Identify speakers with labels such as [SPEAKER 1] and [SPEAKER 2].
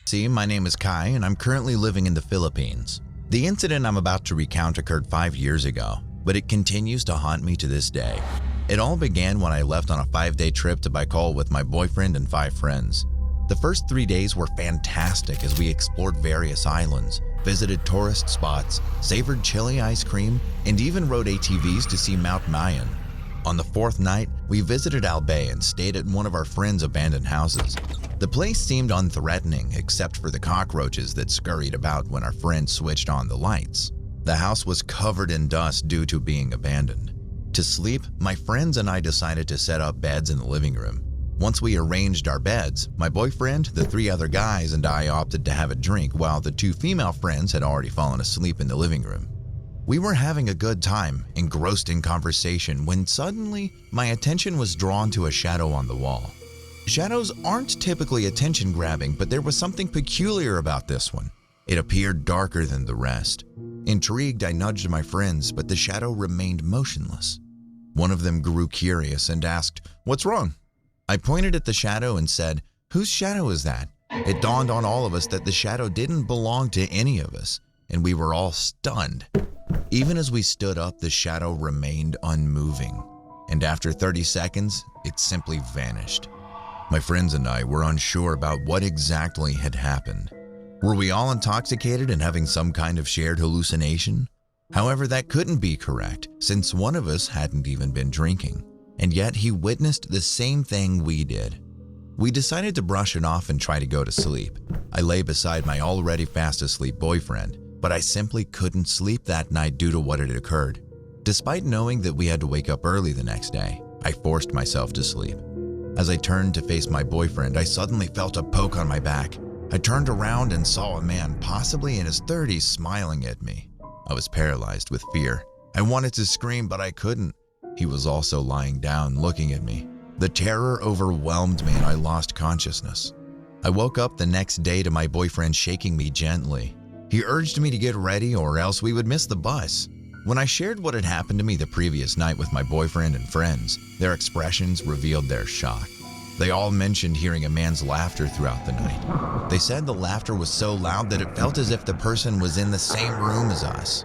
[SPEAKER 1] See, my name is Kai and I'm currently living in the Philippines. The incident I'm about to recount occurred 5 years ago, but it continues to haunt me to this day. It all began when I left on a 5-day trip to Bicol with my boyfriend and 5 friends. The first 3 days were fantastic as we explored various islands, visited tourist spots, savored chili ice cream, and even rode ATVs to see Mount Mayon. On the 4th night, we visited Albay and stayed at one of our friends' abandoned houses. The place seemed unthreatening except for the cockroaches that scurried about when our friend switched on the lights. The house was covered in dust due to being abandoned. To sleep, my friends and I decided to set up beds in the living room. Once we arranged our beds, my boyfriend, the 3 other guys, and I opted to have a drink while the 2 female friends had already fallen asleep in the living room. We were having a good time, engrossed in conversation, when suddenly my attention was drawn to a shadow on the wall. Shadows aren't typically attention-grabbing, but there was something peculiar about this one. It appeared darker than the rest. Intrigued, I nudged my friends, but the shadow remained motionless. One of them grew curious and asked, "What's wrong?" I pointed at the shadow and said, "Whose shadow is that?" It dawned on all of us that the shadow didn't belong to any of us, and we were all stunned. Even as we stood up, the shadow remained unmoving, and after 30 seconds, it simply vanished. My friends and I were unsure about what exactly had happened. Were we all intoxicated and having some kind of shared hallucination? However, that couldn't be correct, since one of us hadn't even been drinking, and yet he witnessed the same thing we did. We decided to brush it off and try to go to sleep. I lay beside my already fast asleep boyfriend, but I simply couldn't sleep that night due to what had occurred. Despite knowing that we had to wake up early the next day, I forced myself to sleep. As I turned to face my boyfriend, I suddenly felt a poke on my back. I turned around and saw a man, possibly in his 30s, smiling at me. I was paralyzed with fear. I wanted to scream, but I couldn't. He was also lying down, looking at me. The terror overwhelmed me and I lost consciousness. I woke up the next day to my boyfriend shaking me gently. He urged me to get ready or else we would miss the bus. When I shared what had happened to me the previous night with my boyfriend and friends, their expressions revealed their shock. They all mentioned hearing a man's laughter throughout the night. They said the laughter was so loud that it felt as if the person was in the same room as us.